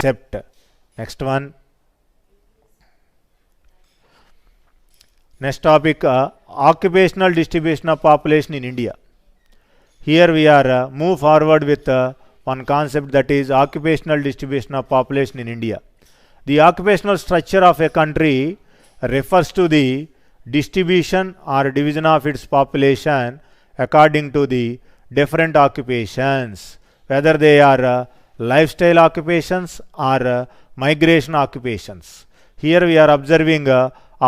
concept. Next one. Next topic, occupational distribution of population in India. Here we are move forward with one concept, that is occupational distribution of population in India. The occupational structure of a country refers to the distribution or division of its population according to the different occupations, whether they are lifestyle occupations or migration occupations. Here we are observing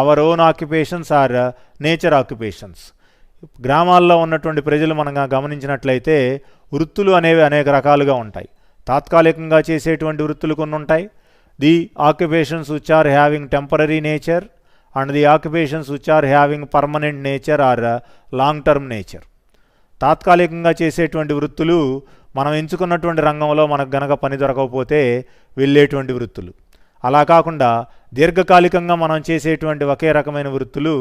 our own occupations or nature occupations. గ్రామాల్లో ఉన్నటువంటి ప్రజలు మనం గమనించినట్లయితే వృత్తులు అనేవి అనేక రకాలుగా ఉంటాయి. తాత్కాలికంగా చేసేటువంటి వృత్తులు కొన్ని ఉంటాయి. The occupations which are having temporary nature and the occupations which are having permanent nature or long term nature. తాత్కాలికంగా చేసేటువంటి వృత్తులు మనం ఎంచుకున్నటువంటి రంగంలో మనకు గనక పని దొరకకపోతే వెళ్ళేటువంటి వృత్తులు. అలా కాకుండా దీర్ఘకాలికంగా మనం చేసేటువంటి ఒకే రకమైన వృత్తులు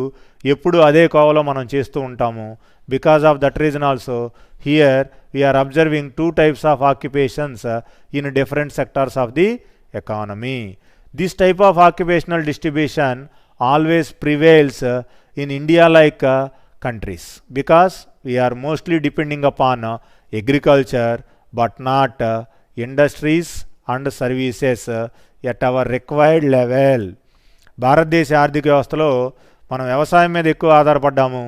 ఎప్పుడు అదే కోవలో మనం చేస్తూ ఉంటాము. Because of that reason also here we are observing two types of occupations in different sectors of the economy. This type of occupational distribution always prevails in India like countries, because we are mostly depending upon agriculture but not industries and services at our required level. భారతదేశ ఆర్థిక వ్యవస్థలో మనం వ్యవసాయం మీద ఎక్కువ ఆధారపడ్డాము,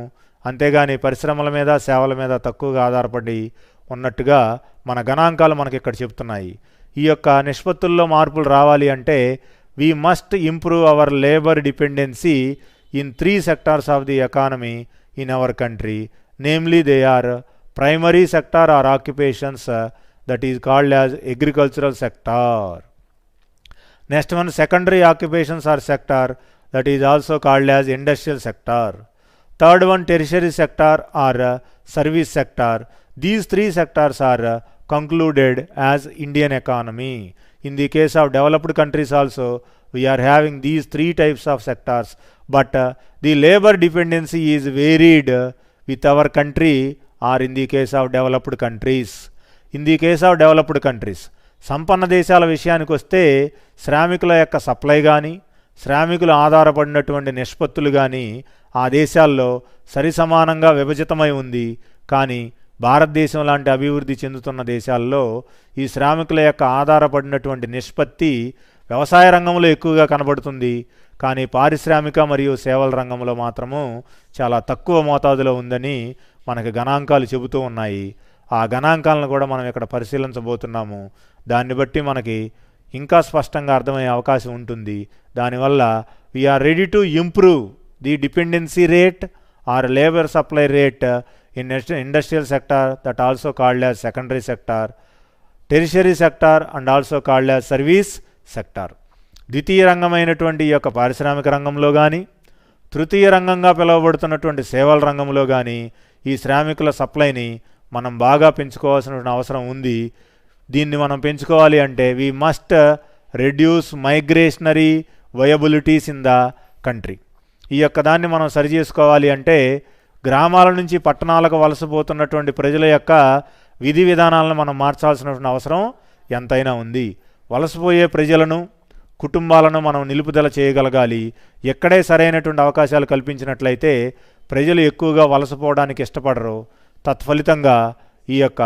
అంతేగాని పరిశ్రమల మీద సేవల మీద తక్కువగా ఆధారపడి ఉన్నట్టుగా మన గణాంకాలు మనకి ఇక్కడ చెప్తున్నాయి. ఈ యొక్క నిష్పత్తుల్లో మార్పులు రావాలి అంటే we must improve our labor dependency in three sectors of the economy in our country. Namely, they are primary sector or occupations, that is called as agricultural sector. Next one, secondary occupations or sector, that is also called as industrial sector. Third one, tertiary sector or service sector. These three sectors are concluded as Indian economy. In the case of developed countries also, we are having these three types of sectors, but the labor dependency is varied with our country or in the case of developed countries. In the case of developed countries, సంపన్న దేశాల విషయానికి వస్తే శ్రామికుల యొక్క supply కానీ శ్రామికులు ఆధారపడినటువంటి నిష్పత్తులు కానీ ఆ దేశాల్లో సరిసమానంగా విభజితమై ఉంది. కానీ భారతదేశం లాంటి అభివృద్ధి చెందుతున్న దేశాల్లో ఈ శ్రామికుల యొక్క ఆధారపడినటువంటి నిష్పత్తి వ్యవసాయ రంగంలో ఎక్కువగా కనబడుతుంది, కానీ పారిశ్రామిక మరియు సేవల రంగంలో మాత్రము చాలా తక్కువ మోతాదులో ఉందని మనకి గణాంకాలు చెబుతూ ఉన్నాయి. ఆ గణాంకాలను కూడా మనం ఇక్కడ పరిశీలించబోతున్నాము. దాన్ని బట్టి మనకి ఇంకా స్పష్టంగా అర్థమయ్యే అవకాశం ఉంటుంది. దానివల్ల we are ready to improve the dependency rate or labour supply rate in industrial sector, that also called as secondary sector, tertiary sector and also called as service sector. ద్వితీయ రంగమైనటువంటి ఈ యొక్క పారిశ్రామిక రంగంలో కానీ తృతీయ రంగంగా పిలువబడుతున్నటువంటి సేవల రంగంలో కానీ ఈ శ్రామికుల సప్లైని మనం బాగా పెంచుకోవాల్సిన అవసరం ఉంది. దీన్ని మనం పెంచుకోవాలి అంటే we must reduce migrationary viabilities in the country. ఈ యొక్క దాన్ని మనం సరి చేసుకోవాలి అంటే గ్రామాల నుంచి పట్టణాలకు వలసపోతున్నటువంటి ప్రజల యొక్క విధి విధానాలను మనం మార్చాల్సినటువంటి అవసరం ఎంతైనా ఉంది. వలసపోయే ప్రజలను కుటుంబాలను మనం నిలుపుదల చేయగలగాలి. ఎక్కడే సరైనటువంటి అవకాశాలు కల్పించినట్లయితే ప్రజలు ఎక్కువగా వలసపోవడానికి ఇష్టపడరు. తత్ఫలితంగా ఈ యొక్క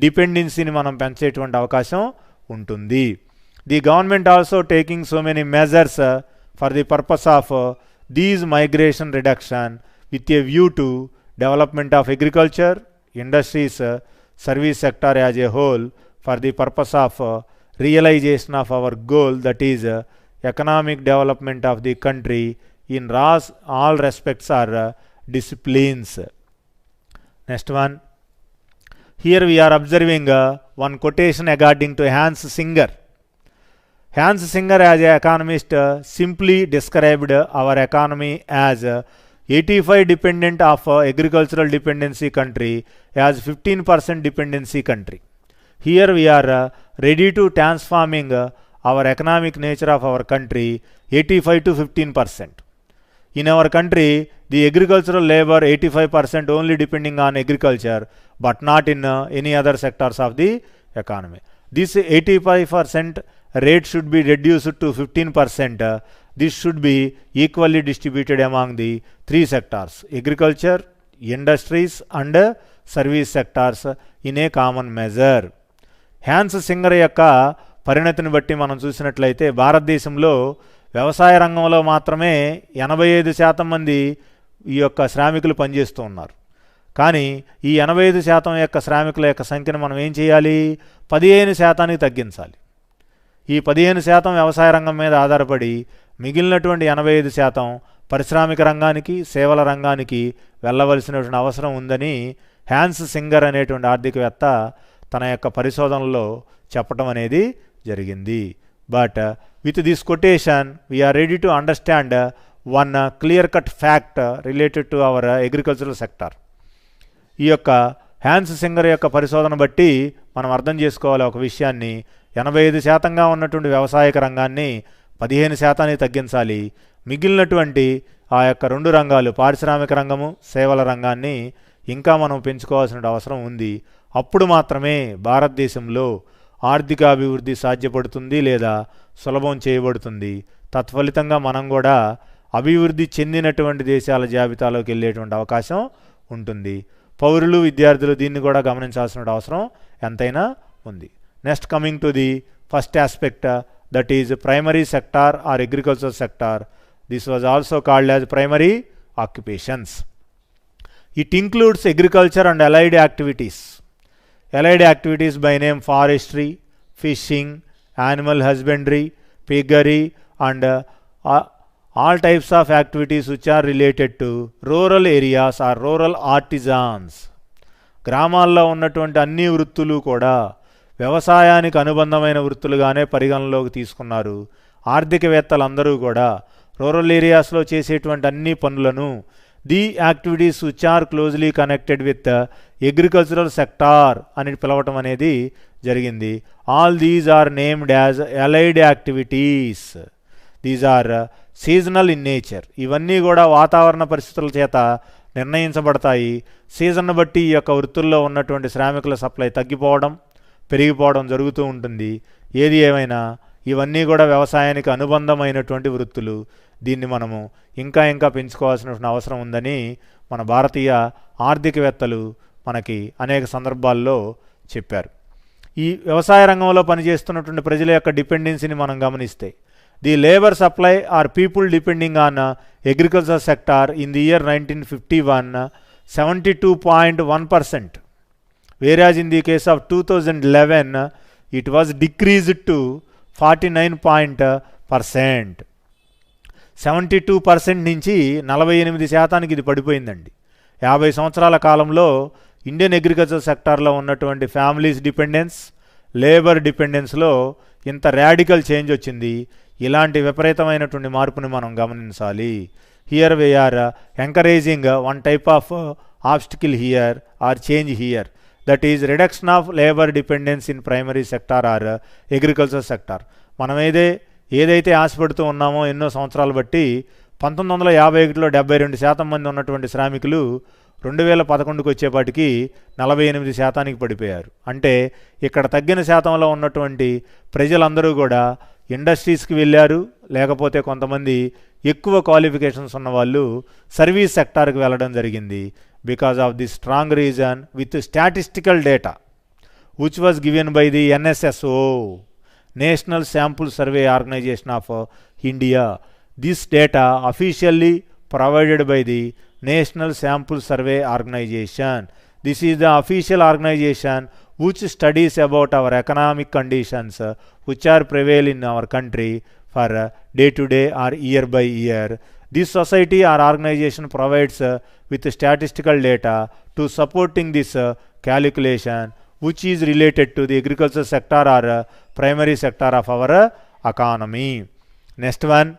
డిపెండెన్సీని మనం పెంచేటువంటి అవకాశం ఉంటుంది. The government also taking so many measures for the purpose of these migration reduction with a view to development of agriculture, industries, service sector as a whole for the purpose of realization of our goal, that is economic development of the country in all respects or disciplines. Next one, here we are observing one quotation according to Hans Singer. Hans Singer as an economist simply described our economy as 85 dependent of agricultural dependency country as 15% dependency country. Here we are ready to transforming our economic nature of our country 85 to 15%. In our country, the agricultural labor 85% only depending on agriculture, but not in any other sectors of the economy. This 85% rate should be reduced to 15%. This should be equally distributed among the three sectors: agriculture, industries and service sectors in a common measure. Hans Singer యొక్క పరిణతిని బట్టి మనం చూసినట్లయితే భారతదేశంలో వ్యవసాయ రంగంలో మాత్రమే 85% మంది ఈ యొక్క శ్రామికులు పనిచేస్తూ ఉన్నారు. కానీ ఈ 85% యొక్క శ్రామికుల యొక్క సంఖ్యను మనం ఏం చేయాలి? 15% తగ్గించాలి. ఈ 15% వ్యవసాయ రంగం మీద ఆధారపడి మిగిలినటువంటి 85% పారిశ్రామిక రంగానికి, సేవల రంగానికి వెళ్ళవలసినటువంటి అవసరం ఉందని హ్యాన్స్ సింగర్ అనేటువంటి ఆర్థికవేత్త తన యొక్క పరిశోధనలో చెప్పడం అనేది జరిగింది. But with this quotation we are ready to understand one clear cut fact related to our agricultural sector. ఈ యొక్క హ్యాన్స్ సింగర్ యొక్క పరిశోధన బట్టి మనం అర్థం చేసుకోవాలి ఒక విషయాన్ని. 85%గా ఉన్నటువంటి వ్యవసాయక రంగాన్ని 15% తగ్గించాలి. మిగిలినటువంటి ఆ యొక్క రెండు రంగాలు, పారిశ్రామిక రంగము, సేవల రంగాన్ని ఇంకా మనం పెంచుకోవాల్సిన అవసరం ఉంది. అప్పుడు మాత్రమే భారతదేశంలో ఆర్థికాభివృద్ధి సాధ్యపడుతుంది లేదా సులభం చేయబడుతుంది. తత్ఫలితంగా మనం కూడా అభివృద్ధి చెందినటువంటి దేశాల జాబితాలోకి వెళ్ళేటువంటి అవకాశం ఉంటుంది. పౌరులు, విద్యార్థులు దీన్ని కూడా గమనించాల్సిన అవసరం ఎంతైనా ఉంది. Next coming to the first aspect, that is primary sector or agricultural sector. This was also called as primary occupations. It includes agriculture and allied activities. Allied activities by name forestry, fishing, animal husbandry, piggery and all types of activities which are related to rural areas or rural artisans. గ్రామాల్లో ఉన్నటువంటి అన్ని వృత్తులు కూడా వ్యవసాయానికి అనుబంధమైన వృత్తులుగానే పరిగణలోకి తీసుకున్నారు. ఆర్థికవేత్తలందరూ కూడా rural ఏరియాస్లో చేసేటువంటి అన్ని పనులను the activities which are closely connected with agricultural sector అని పిలవటం అనేది జరిగింది. All these are named as allied activities. These are seasonal in nature. ఇవన్నీ కూడా వాతావరణ పరిస్థితుల చేత నిర్ణయించబడతాయి. సీజన్ను బట్టి ఈ యొక్క వృత్తుల్లో ఉన్నటువంటి శ్రామికుల సప్లై తగ్గిపోవడం, పెరిగిపోవడం జరుగుతూ ఉంటుంది. ఏది ఏమైనా ఇవన్నీ కూడా వ్యవసాయానికి అనుబంధమైనటువంటి వృత్తులు. దీన్ని మనము ఇంకా పెంచుకోవాల్సిన అవసరం ఉందని మన భారతీయ ఆర్థికవేత్తలు మనకి అనేక సందర్భాల్లో చెప్పారు. ఈ వ్యవసాయ రంగంలో పనిచేస్తున్నటువంటి ప్రజల యొక్క డిపెండెన్సీని మనం గమనిస్తే, the labour supply or people depending on agriculture sector in the year 1951 72.1%. whereas in the case of 2011 it was decreased to 49%. 72% నుంచి 48% ఇది పడిపోయిందండి. 50 సంవత్సరాల కాలంలో ఇండియన్ అగ్రికల్చర్ సెక్టార్లో ఉన్నటువంటి ఫ్యామిలీస్ డిపెండెన్స్, లేబర్ డిపెండెన్స్లో ఇంత రాడికల్ చేంజ్ వచ్చింది. ఇలాంటి విపరీతమైనటువంటి మార్పుని మనం గమనించాలి. Here we are encouraging one type of obstacle here or change here, that is reduction of labor dependence in primary sector or agriculture sector. మనం ఏదైతే ఆశపడుతూ ఉన్నామో ఎన్నో సంవత్సరాలు బట్టి 1951లో 72% మంది ఉన్నటువంటి శ్రామికులు 2011కు వచ్చేపాటికి 48%కి పడిపోయారు. అంటే ఇక్కడ తగ్గిన శాతంలో ఉన్నటువంటి ప్రజలందరూ కూడా ఇండస్ట్రీస్కి వెళ్ళారు, లేకపోతే కొంతమంది ఎక్కువ క్వాలిఫికేషన్స్ ఉన్నవాళ్ళు సర్వీస్ సెక్టార్కి వెళ్ళడం జరిగింది. because of this strong reason with statistical data which was given by the NSSO, National Sample Survey Organization of India. This data officially provided by the National Sample Survey Organization. This is the official organization which studies about our economic conditions which are prevail in our country for day to day or year by year. This society or organization provides with statistical data to supporting this calculation which is related to the agriculture sector or primary sector of our economy. Next one,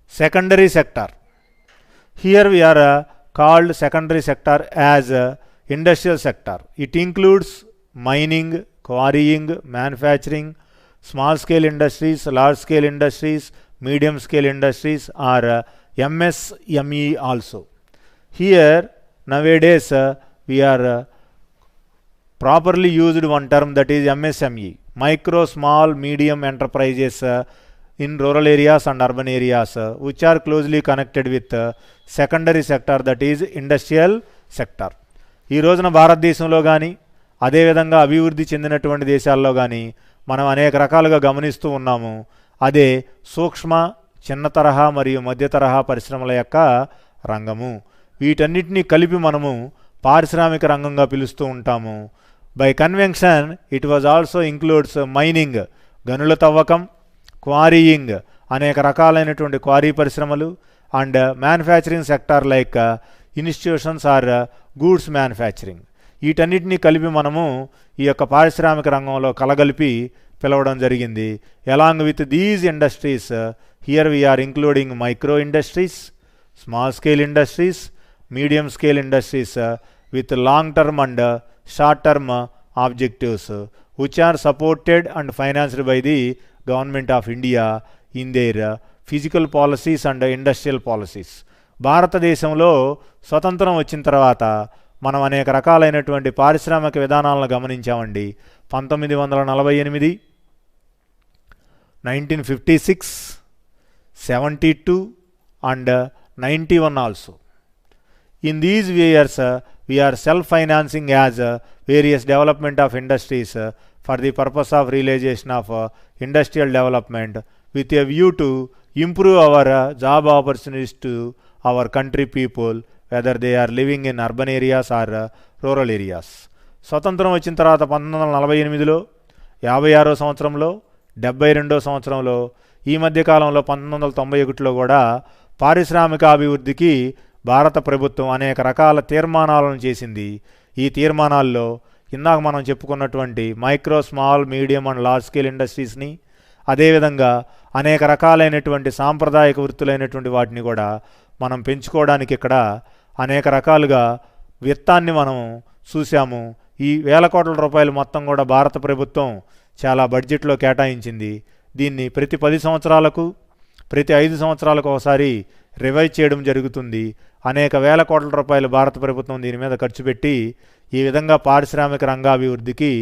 secondary sector. Here we are called secondary sector as industrial sector. It includes mining, quarrying, manufacturing, small scale industries, large scale industries, medium scale industries or MSME also. Here nowadays we are properly used one term, that is MSME, micro, small, medium enterprises in rural areas and urban areas, which are closely connected with secondary sector, that is industrial sector. ఈ రోజున భారతదేశంలో కానీ అదేవిధంగా అభివృద్ధి చెందినటువంటి దేశాల్లో కానీ మనం అనేక రకాలుగా గమనిస్తూ ఉన్నాము. అదే సూక్ష్మ, చిన్న తరహా మరియు మధ్య తరహా పరిశ్రమల యొక్క రంగము. వీటన్నిటినీ కలిపి మనము పారిశ్రామిక రంగంగా పిలుస్తూ ఉంటాము. By convention it was also includes mining, గనుల తవ్వకం, క్వారీయింగ్, అనేక రకాలైనటువంటి క్వారీ పరిశ్రమలు, and manufacturing sector like institutions or goods manufacturing. వీటన్నిటినీ కలిపి మనము ఈ యొక్క పారిశ్రామిక రంగంలో కలగలిపి పిలవడం జరిగింది. Along with these industries here we are including micro industries, small scale industries, medium scale industries with long term and short term objectives, which are supported and financed by the government of India in their physical policies and industrial policies. భారతదేశంలో స్వతంత్రం వచ్చిన తర్వాత మనం అనేక రకాలైనటువంటి పారిశ్రామిక విధానాలను గమనించామండి. 1948, 1956, 72 and 91 also. In these years, we are self-financing as various development of industries for the purpose of realization of industrial development with a view to improve our job opportunities to our country people, whether they are living in urban areas or rural areas. స్వతంత్రం వచ్చిన తర్వాత 1948లో, 56వ సంవత్సరంలో, 72వ సంవత్సరంలో, ఈ మధ్యకాలంలో 1991లో కూడా పారిశ్రామిక అభివృద్ధికి భారత ప్రభుత్వం అనేక రకాల తీర్మానాలను చేసింది. ఈ తీర్మానాల్లో ఇందాక మనం చెప్పుకున్నటువంటి micro, small, medium and large scale ఇండస్ట్రీస్ని, అదేవిధంగా అనేక రకాలైనటువంటి సాంప్రదాయక వృత్తులైనటువంటి వాటిని కూడా మనం పెంచుకోవడానికి ఇక్కడ అనేక రకాలుగా విత్తాన్ని మనం చూసాము. ఈ వేల కోట్ల రూపాయలు మొత్తం కూడా భారత ప్రభుత్వం చాలా బడ్జెట్లో కేటాయించింది. దీన్ని ప్రతి 10 సంవత్సరాలకు, ప్రతి 5 సంవత్సరాలకు ఒకసారి రివైజ్ చేయడం జరుగుతుంది. అనేక వేల కోట్ల రూపాయలు భారత ప్రభుత్వం దీని మీద ఖర్చు పెట్టి ఈ విధంగా పారిశ్రామిక రంగాభివృద్ధికి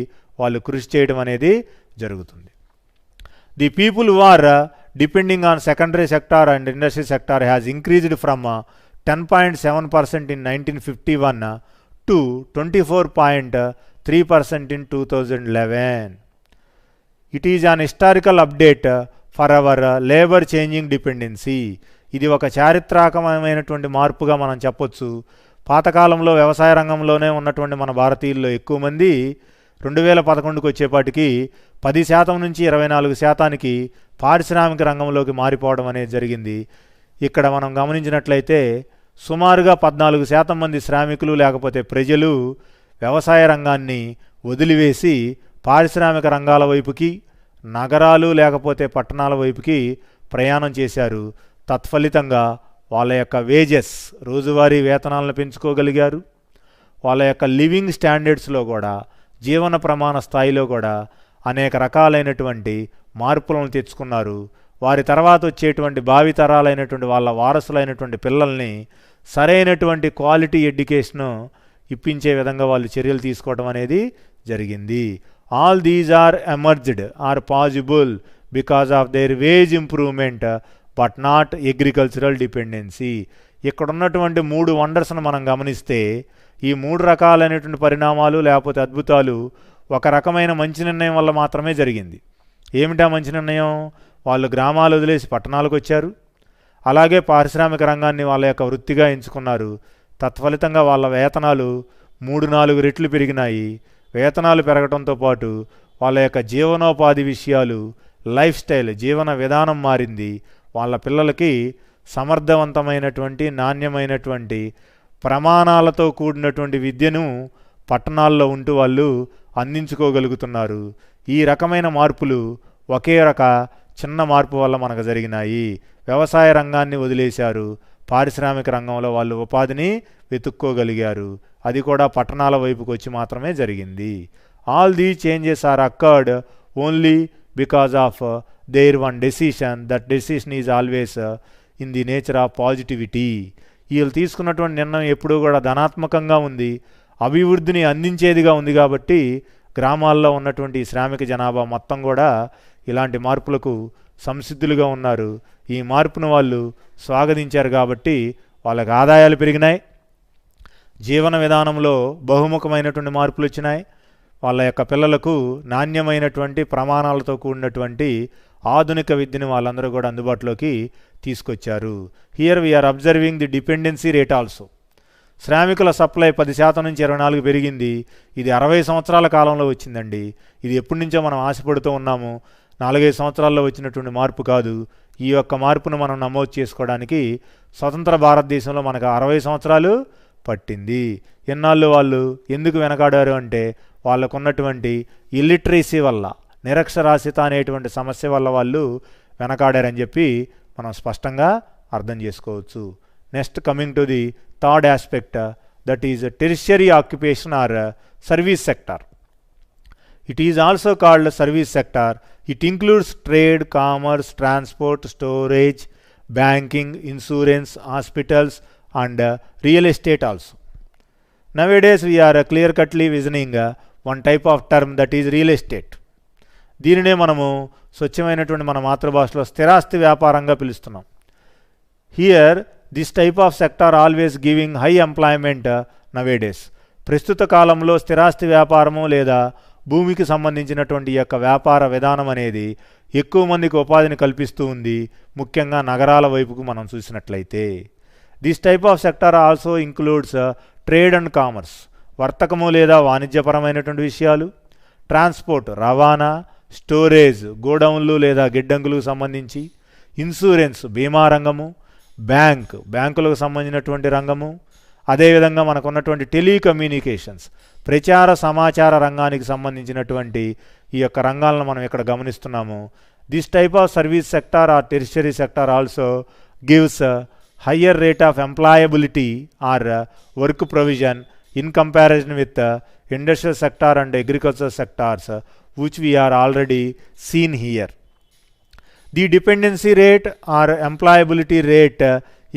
వాళ్ళు కృషి చేయడం అనేది జరుగుతుంది. The people who are depending on secondary sector and industry sector has increased from 10.7% in 1951 to 24.3% in 2011. It is an historical update for our labor changing dependency. ఇది ఒక చారిత్రాత్మకమైనటువంటి మార్పుగా మనం చెప్పొచ్చు. పాతకాలంలో వ్యవసాయ రంగంలోనే ఉన్నటువంటి మన భారతీయుల్లో ఎక్కువ మంది 2011కు వచ్చేపాటికి 10% నుంచి 24%కి పారిశ్రామిక రంగంలోకి మారిపోవడం అనేది జరిగింది. ఇక్కడ మనం గమనించినట్లయితే సుమారుగా 14% మంది శ్రామికులు లేకపోతే ప్రజలు వ్యవసాయ రంగాన్ని వదిలివేసి పారిశ్రామిక రంగాల వైపుకి, నగరాలు లేకపోతే పట్టణాల వైపుకి ప్రయాణం చేశారు. తత్ఫలితంగా వాళ్ళ యొక్క వేజెస్, రోజువారీ వేతనాలను పెంచుకోగలిగారు. వాళ్ళ యొక్క లివింగ్ స్టాండర్డ్స్లో కూడా, జీవన ప్రమాణ స్థాయిలో కూడా అనేక రకాలైనటువంటి మార్పులను తెచ్చుకున్నారు. వారి తర్వాత వచ్చేటువంటి భావితరాలైనటువంటి వాళ్ళ వారసులైనటువంటి పిల్లల్ని సరైనటువంటి క్వాలిటీ ఎడ్యుకేషను ఇప్పించే విధంగా వాళ్ళు చర్యలు తీసుకోవడం అనేది జరిగింది. All these are emerged or possible because of their wage improvement but not agricultural dependency. ఇక్కడ ఉన్నటువంటి 3 వండర్స్ను మనం గమనిస్తే ఈ 3 రకాలైనటువంటి పరిణామాలు లేకపోతే అద్భుతాలు ఒక రకమైన మంచి నిర్ణయం వల్ల మాత్రమే జరిగింది. ఏమిటా మంచి నిర్ణయం? వాళ్ళు గ్రామాలు వదిలేసి పట్టణాలకు వచ్చారు. అలాగే పారిశ్రామిక రంగాన్ని వాళ్ళ యొక్క వృత్తిగా ఎంచుకున్నారు. తత్ఫలితంగా వాళ్ళ వేతనాలు 3-4 రెట్లు పెరిగినాయి. వేతనాలు పెరగడంతో పాటు వాళ్ళ యొక్క జీవనోపాధి విషయాలు, లైఫ్ స్టైల్, జీవన విధానం మారింది. వాళ్ళ పిల్లలకి సమర్థవంతమైనటువంటి, నాణ్యమైనటువంటి, ప్రమాణాలతో కూడినటువంటి విద్యను పట్టణాల్లో ఉంటూ వాళ్ళు అందించుకోగలుగుతున్నారు. ఈ రకమైన మార్పులు ఒకే చిన్న మార్పు వల్ల మనకు జరిగినాయి. వ్యవసాయ రంగాన్ని వదిలేశారు, పారిశ్రామిక రంగంలో వాళ్ళు ఉపాధిని వెతుక్కోగలిగారు. అది కూడా పట్టణాల వైపుకి వచ్చి మాత్రమే జరిగింది. All the changes are occurred only because of their one decision. That decision is always in the nature of positivity. వీళ్ళు తీసుకున్నటువంటి నిర్ణయం ఎప్పుడూ కూడా ధనాత్మకంగా ఉంది. అభివృద్ధిని అందించేదిగా ఉంది కాబట్టి గ్రామాల్లో ఉన్నటువంటి శ్రామిక జనాభా మొత్తం కూడా ఇలాంటి మార్పులకు సంసిద్ధులుగా ఉన్నారు. ఈ మార్పును వాళ్ళు స్వాగతించారు కాబట్టి వాళ్ళకి ఆదాయాలు పెరిగినాయి, జీవన విధానంలో బహుముఖమైనటువంటి మార్పులు వచ్చినాయి, వాళ్ళ యొక్క పిల్లలకు నాణ్యమైనటువంటి ప్రమాణాలతో కూడినటువంటి ఆధునిక విద్యను వాళ్ళందరూ కూడా అందుబాటులోకి తీసుకొచ్చారు. Here we are observing the dependency rate also. శ్రామికుల సప్లై 10% నుంచి 24 పెరిగింది. ఇది 60 సంవత్సరాల కాలంలో వచ్చిందండి. ఇది ఎప్పటి నుంచో మనం ఆశపడుతూ ఉన్నాము. 4-5 సంవత్సరాల్లో వచ్చినటువంటి మార్పు కాదు. ఈ యొక్క మార్పును మనం నమోదు చేసుకోవడానికి స్వతంత్ర భారతదేశంలో మనకు 60 సంవత్సరాలు పట్టింది. ఎన్నాళ్ళు వాళ్ళు ఎందుకు వెనకాడారు అంటే వాళ్ళకు ఉన్నటువంటి ఇల్లిటరసీ వల్ల, నిరక్షరాస్యత అనేటువంటి సమస్య వల్ల వాళ్ళు వెనకాడారని చెప్పి మనం స్పష్టంగా అర్థం చేసుకోవచ్చు. Next coming to the third aspect, that is tertiary occupation or service sector. It is also called service sector. It includes trade, commerce, transport, storage, banking, insurance, hospitals and real estate also. Nowadays we are clear cutly visioning one type of term, that is real estate. దీనినే మనము స్వచ్ఛమైనటువంటి మన మాతృభాషలో స్థిరాస్తి వ్యాపారంగా పిలుస్తున్నాం. Here this type of sector always giving high employment nowadays. ప్రస్తుత కాలంలో స్థిరాస్తి వ్యాపారము లేదా భూమికి సంబంధించినటువంటి యొక్క వ్యాపార విధానం అనేది ఎక్కువ మందికి ఉపాధిని కల్పిస్తూ ఉంది, ముఖ్యంగా నగరాల వైపుకు మనం చూసినట్లయితే. This type of sector also includes trade and commerce, వర్తకము లేదా వాణిజ్యపరమైనటువంటి విషయాలు, ట్రాన్స్పోర్ట్ రవాణా, స్టోరేజ్ గోడౌన్లు లేదా గిడ్డంగులకు సంబంధించి, ఇన్సూరెన్స్ బీమా రంగము, బ్యాంకులకు సంబంధించినటువంటి రంగము, అదేవిధంగా మనకు ఉన్నటువంటి టెలికమ్యూనికేషన్స్ ప్రచార సమాచార రంగానికి సంబంధించినటువంటి ఈ యొక్క రంగాలను మనం ఇక్కడ గమనిస్తున్నాము. This type of service sector or tertiary sector also gives higher rate of employability or work provision in comparison with industrial sector and agricultural sectors, which we are already seen here. The dependency rate or employability rate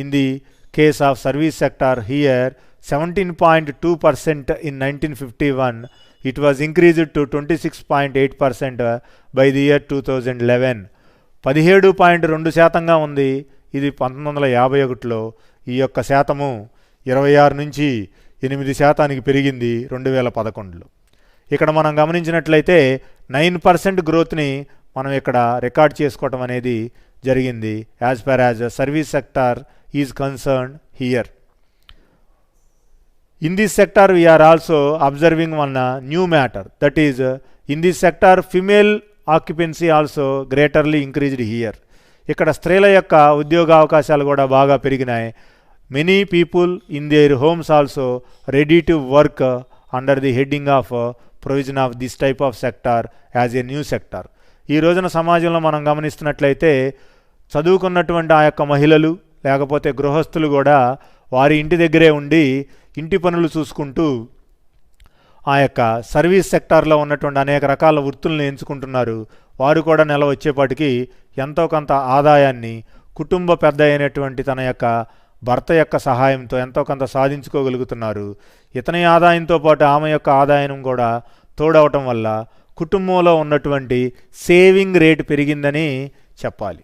in the case of service sector here 17.2% in 1951. It was increased to 26.8% by the year 2011. 17.2% ఉంది. ఇది 1951లో ఈ యొక్క శాతము 26 నుంచి 8% పెరిగింది 2011లో. ఇక్కడ మనం గమనించినట్లయితే 9% గ్రోత్ని మనం ఇక్కడ రికార్డ్ చేసుకోవటం అనేది జరిగింది as per as service sector is concern here. In this sector we are also observing one new matter, that is in this sector female occupancy also greaterly increased here. ఇక్కడ స్త్రీల యొక్క ఉద్యోగ అవకాశాలు కూడా బాగా పెరిగినాయి. Many people in their homes also ready to work under the heading of provision of this type of sector as a new sector. ఈ రోజున సమాజంలో మనం గమనిస్తున్నట్లయితే చదువుకున్నటువంటి ఆ యొక్క మహిళలు లేకపోతే గృహస్థులు కూడా వారి ఇంటి దగ్గరే ఉండి ఇంటి పనులు చూసుకుంటూ ఆ యొక్క సర్వీస్ సెక్టార్లో ఉన్నటువంటి అనేక రకాల వృత్తులను ఎంచుకుంటున్నారు. వారు కూడా నెల వచ్చేపాటికి ఎంతో కొంత ఆదాయాన్ని కుటుంబ పెద్ద అయినటువంటి తన యొక్క భర్త యొక్క సహాయంతో ఎంతో కొంత సాధించుకోగలుగుతున్నారు. ఇతని ఆదాయంతో పాటు ఆమె యొక్క ఆదాయం కూడా తోడవటం వల్ల కుటుంబంలో ఉన్నటువంటి సేవింగ్ రేటు పెరిగిందని చెప్పాలి.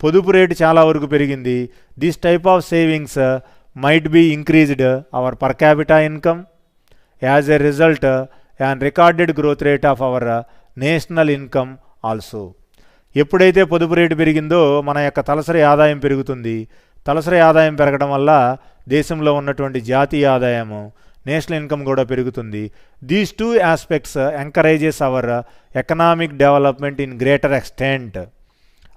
పొదుపు రేటు చాలా వరకు పెరిగింది. This type of savings might be increased our per capita income. As a result and recorded growth rate of our national income also. ఎప్పుడైతే పొదుపు రేటు పెరిగిందో మన యొక్క తలసరి ఆదాయం పెరుగుతుంది. తలసరి ఆదాయం పెరగడం వల్ల దేశంలో ఉన్నటువంటి జాతీయ ఆదాయము, నేషనల్ ఇన్కమ్ కూడా పెరుగుతుంది. These two aspects encourages hour economic development in greater extent.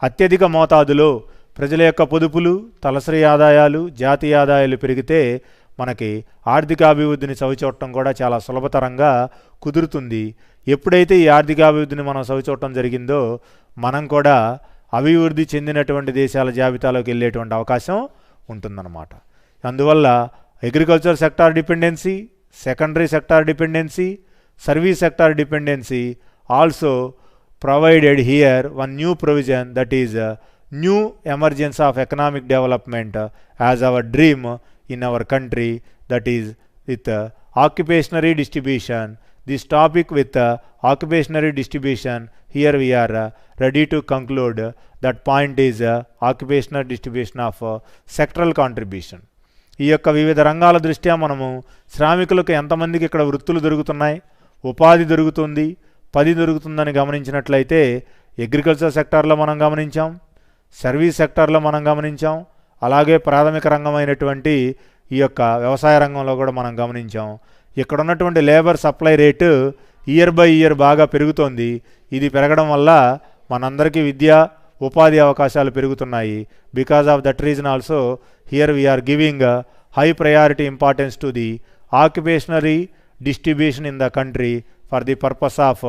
అత్యధిక మోతాదులో ప్రజల యొక్క పొదుపులు, తలసరి ఆదాయాలు, జాతీయ ఆదాయాలు పెరిగితే మనకి ఆర్థికాభివృద్ధిని చవిచూడటం కూడా చాలా సులభతరంగా కుదురుతుంది. ఎప్పుడైతే ఈ ఆర్థికాభివృద్ధిని మనం చవిచూడటం జరిగిందో మనం కూడా అభివృద్ధి చెందినటువంటి దేశాల జాబితాలోకి వెళ్ళేటువంటి అవకాశం ఉంటుందన్నమాట. అందువల్ల agriculture sector dependency, secondary sector dependency, service sector dependency also provided here one new provision, that is new emergence of economic development as our dream in our country, that is with occupational distribution. This topic with occupational distribution, here we are ready to conclude that point is occupational distribution of sectoral contribution. ఈ యొక్క వివిధ రంగాల దృష్ట్యా మనము శ్రామికులకు ఎంతమందికి ఇక్కడ వృత్తులు దొరుకుతున్నాయి, ఉపాధి దొరుకుతుంది, పని దొరుకుతుందని గమనించినట్లయితే అగ్రికల్చర్ సెక్టార్లో మనం గమనించాం, సర్వీస్ సెక్టార్లో మనం గమనించాం, అలాగే ప్రాథమిక రంగమైనటువంటి ఈ యొక్క వ్యవసాయ రంగంలో కూడా మనం గమనించాం. ఇక్కడ ఉన్నటువంటి labour supply rate year by year బాగా పెరుగుతోంది. ఇది పెరగడం వల్ల మనందరికీ విద్య ఉపాధి అవకాశాలు పెరుగుతున్నాయి. Because of that reason also here we are giving high priority importance to the occupational distribution in the country for the purpose of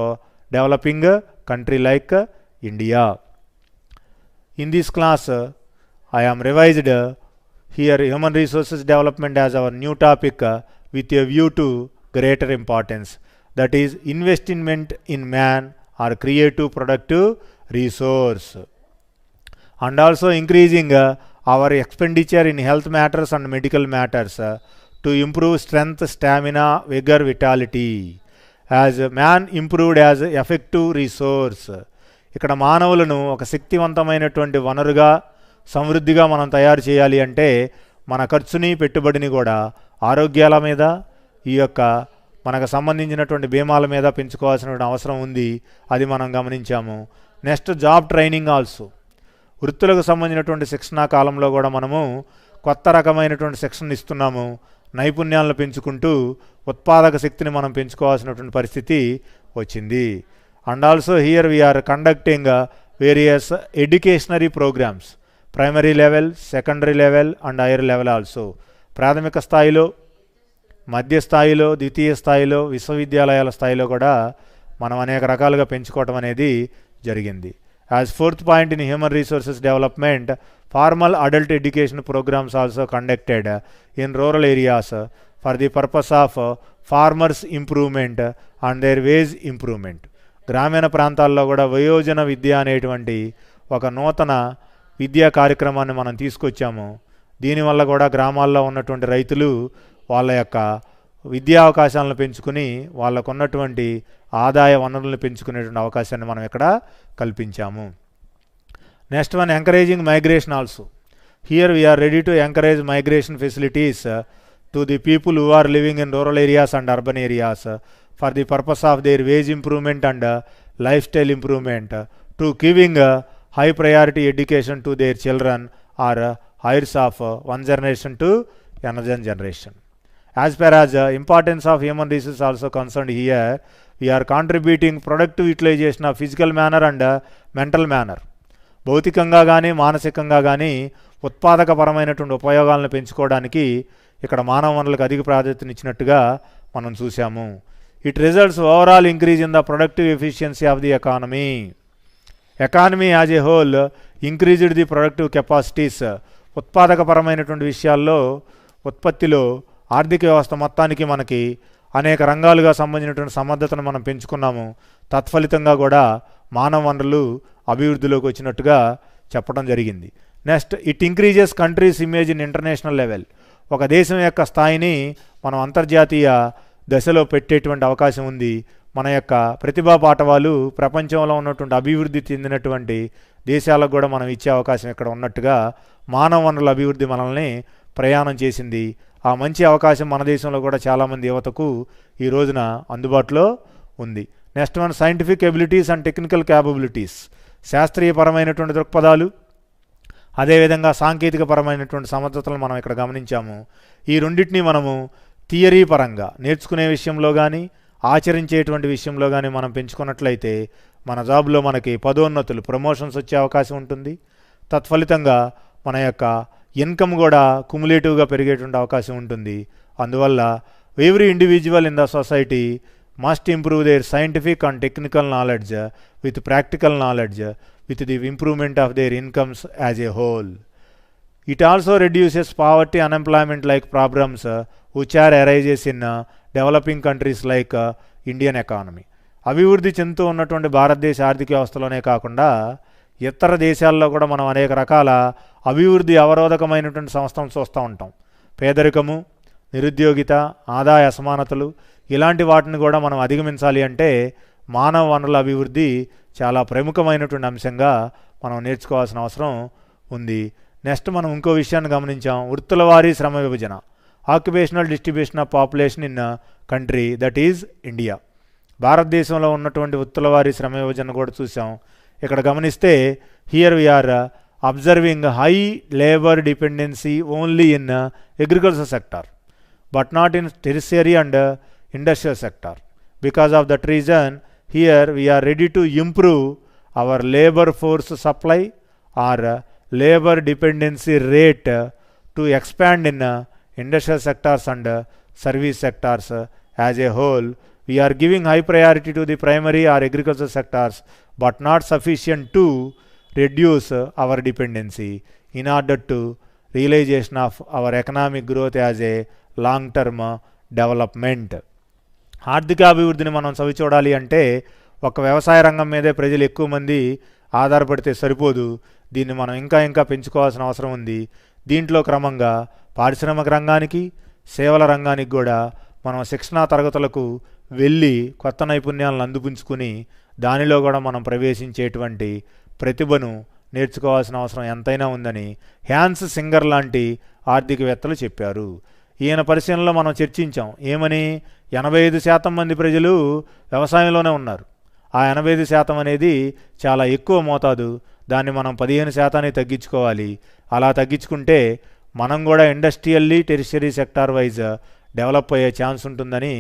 developing a country like India. In this class, I am revised here human resources development as our new topic with a view to greater importance, that is investment in man or creative productive resource, and also increasing our expenditure in health matters and medical matters to improve strength, stamina, vigor, vitality, as man improved as effective resource. ఇక్కడ మానవులను ఒక శక్తివంతమైనటువంటి వనరుగా సమృద్ధిగా మనం తయారు చేయాలి అంటే మన ఖర్చుని పెట్టుబడిని కూడా ఆరోగ్యాల మీద ఈ యొక్క మనకు సంబంధించినటువంటి బీమాల మీద పెంచుకోవాల్సిన అవసరం ఉంది. అది మనం గమనించాము. నెక్స్ట్ జాబ్ ట్రైనింగ్ ఆల్సో, వృత్తులకు సంబంధించినటువంటి శిక్షణా కాలంలో కూడా మనము కొత్త రకమైనటువంటి శిక్షణ ఇస్తున్నాము. నైపుణ్యాలను పెంచుకుంటూ ఉత్పాదక శక్తిని మనం పెంచుకోవాల్సినటువంటి పరిస్థితి వచ్చింది. And also here we are conducting various educationary programmes, primary level, secondary level and higher level also. ప్రాథమిక స్థాయిలో, మధ్య స్థాయిలో, ద్వితీయ స్థాయిలో, విశ్వవిద్యాలయాల స్థాయిలో కూడా మనం అనేక రకాలుగా పెంచుకోవటం అనేది జరిగింది. As fourth point in human resources development, formal adult education programs also conducted in rural areas for the purpose of farmers improvement and their wage improvement. గ్రామీణ ప్రాంతాల్లో కూడా వయోజన విద్య అనేటువంటి ఒక నూతన విద్యా కార్యక్రమాన్ని మనం తీసుకొచ్చాము. దీనివల్ల కూడా గ్రామాల్లో ఉన్నటువంటి రైతులు వాళ్ళ యొక్క విద్యా అవకాశాలను పెంచుకుని వాళ్ళకు ఉన్నటువంటి ఆదాయ వనరులను పెంచుకునేటువంటి అవకాశాన్ని మనం ఇక్కడ కల్పించాము. Next one, encouraging migration also. Here we are ready to encourage migration facilities to the people who are living in rural areas and urban areas for the purpose of their wage improvement and lifestyle improvement, to giving high priority education to their children or heirs of one generation to another generation. As far as importance of human resources also concerned, here we are contributing productive utilization of physical manner and mental manner. భౌతికంగా కానీ మానసికంగా కానీ ఉత్పాదకపరమైనటువంటి ఉపయోగాలను పెంచుకోవడానికి ఇక్కడ మానవ వనరులకు అధిక ప్రాధాన్యతనిచ్చినట్టుగా మనం చూసాము. It results overall increase in the productive efficiency of the economy. Economy as a whole increased the productive capacities. ఉత్పాదకపరమైనటువంటి విషయాల్లో, ఉత్పత్తిలో, ఆర్థిక వ్యవస్థ మొత్తానికి మనకి అనేక రంగాలుగా సంబంధించినటువంటి సమర్థతను మనం పెంచుకున్నాము. తత్ఫలితంగా కూడా మానవ వనరులు అభివృద్ధిలోకి వచ్చినట్టుగా చెప్పడం జరిగింది. Next, it increases countries image in international level. ఒక దేశం యొక్క స్థాయిని మనం అంతర్జాతీయ దశలో పెట్టేటువంటి అవకాశం ఉంది. మన యొక్క ప్రతిభా పాఠవాలు ప్రపంచంలో ఉన్నటువంటి అభివృద్ధి చెందినటువంటి దేశాలకు కూడా మనం ఇచ్చే అవకాశం ఇక్కడ ఉన్నట్టుగా మానవ వనరుల అభివృద్ధి మనల్ని ప్రయాణం చేసింది. ఆ మంచి అవకాశం మన దేశంలో కూడా చాలామంది యువతకు ఈ రోజున అందుబాటులో ఉంది. Next one, scientific abilities and technical capabilities. శాస్త్రీయపరమైనటువంటి దృక్పథాలు, అదేవిధంగా సాంకేతికపరమైనటువంటి సమర్థతలను మనం ఇక్కడ గమనించాము. ఈ రెండింటినీ మనము థియరీ పరంగా నేర్చుకునే విషయంలో కానీ, ఆచరించేటువంటి విషయంలో కానీ మనం పెంచుకున్నట్లయితే మన జాబ్లో మనకి పదోన్నతులు, ప్రమోషన్స్ వచ్చే అవకాశం ఉంటుంది. తత్ఫలితంగా మన యొక్క ఇన్కమ్ కూడా కుములేటివ్గా పెరిగేటువంటి అవకాశం ఉంటుంది. అందువల్ల every individual in the society must improve their scientific and technical knowledge with practical knowledge with the improvement of their incomes as a whole. It also reduces poverty, unemployment like problems which are arises in developing countries like Indian economy. అభివృద్ధి చెందుతూ ఉన్నటువంటి భారతదేశ ఆర్థిక వ్యవస్థలోనే కాకుండా ఇతర దేశాల్లో కూడా మనం అనేక రకాల అభివృద్ధి అవరోధకమైనటువంటి సంస్థలను చూస్తూ ఉంటాం. పేదరికము, నిరుద్యోగిత, ఆదాయ అసమానతలు ఇలాంటి వాటిని కూడా మనం అధిగమించాలి అంటే మానవ వనరుల అభివృద్ధి చాలా ప్రముఖమైనటువంటి అంశంగా మనం నేర్చుకోవాల్సిన అవసరం ఉంది. నెక్స్ట్ మనం ఇంకో విషయాన్ని గమనించాం, వృత్తుల వారీ శ్రమ విభజన, occupational distribution of population in country that is India. భారతదేశంలో ఉన్నటువంటి వృత్తుల వారీ శ్రమ విభజన కూడా చూసాం. ఇక్కడ గమనిస్తే here we are observing high labour dependency only in agriculture sector but not in tertiary and industrial sector. Because of that reason here we are ready to improve our labor force supply or labor dependency rate to expand in industrial sectors and service sectors as a whole. We are giving high priority to the primary or agricultural sectors but not sufficient to reduce our dependency in order to realization of our economic growth as a long term development. ఆర్థిక అభివృద్ధిని మనం చవి చూడాలి అంటే ఒక వ్యవసాయ రంగం మీదే ప్రజలు ఎక్కువ మంది ఆధారపడితే సరిపోదు, దీన్ని మనం ఇంకా పెంచుకోవాల్సిన అవసరం ఉంది. దీంట్లో క్రమంగా పారిశ్రామిక రంగానికి, సేవల రంగానికి కూడా మనం శిక్షణా తరగతులకు వెళ్ళి కొత్త నైపుణ్యాలను అందిపుంచుకుని దానిలో కూడా మనం ప్రవేశించేటువంటి ప్రతిభను నేర్చుకోవాల్సిన అవసరం ఎంతైనా ఉందని హ్యాన్స్ సింగర్ లాంటి ఆర్థికవేత్తలు చెప్పారు. ఈయన పరిశీలనలో మనం చర్చించాం. ఏమని? 85% మంది ప్రజలు వ్యవసాయంలోనే ఉన్నారు. ఆ 85% అనేది చాలా ఎక్కువ మోతాదు. దాన్ని మనం 15% తగ్గించుకోవాలి. అలా తగ్గించుకుంటే మనం కూడా industrially tertiary sector wise develop అయ్యే ఛాన్స్ ఉంటుందని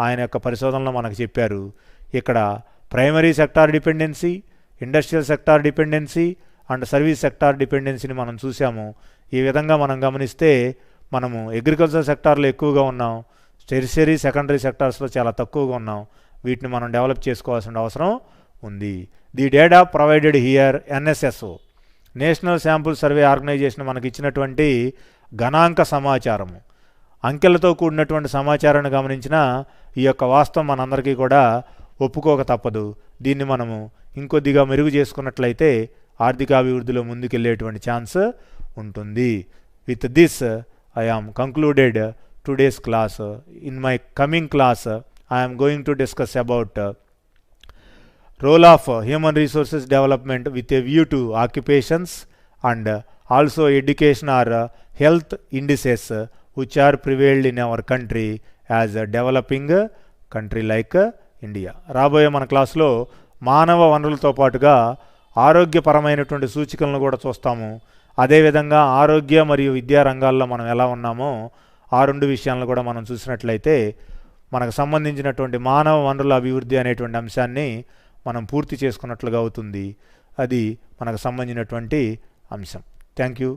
ఆయన యొక్క పరిశోధనలో మనకు చెప్పారు. ఇక్కడ primary sector dependency, industrial sector dependency and service sector డిపెండెన్సీని మనం చూసాము. ఈ విధంగా మనం గమనిస్తే మనము అగ్రికల్చర్ సెక్టార్లో ఎక్కువగా ఉన్నాం, టెరిషరీ సెకండరీ సెక్టార్స్లో చాలా తక్కువగా ఉన్నాం. వీటిని మనం డెవలప్ చేసుకోవాల్సిన అవసరం ఉంది. The data provided here NSSO national sample survey organisation మనకి ఇచ్చినటువంటి గణాంక సమాచారము, అంకెలతో కూడినటువంటి సమాచారాన్ని గమనించిన ఈ యొక్క వాస్తవం మనందరికీ కూడా ఒప్పుకోక తప్పదు. దీన్ని మనము ఇంకొద్దిగా మెరుగు చేసుకున్నట్లయితే ఆర్థిక అభివృద్ధిలో ముందుకెళ్ళేటువంటి ఛాన్స్ ఉంటుంది. With this I am concluded today's class. In my coming class, I am going to discuss about role of human resources development with a view to occupations and also education or health indices which are prevailed in our country as a developing country like India. రాబోయే మన క్లాస్లో మానవ వనరులతో పాటుగా ఆరోగ్యపరమైనటువంటి సూచికలను కూడా చూస్తాము. అదేవిధంగా ఆరోగ్య మరియు విద్యా రంగాల్లో మనం ఎలా ఉన్నామో ఆ రెండు విషయాలను కూడా మనం చూసినట్లయితే మనకు సంబంధించినటువంటి మానవ వనరుల అభివృద్ధి అనేటువంటి అంశాన్ని మనం పూర్తి చేసుకున్నట్లుగా అవుతుంది. అది మనకు సంబంధించినటువంటి అంశం. Thank you.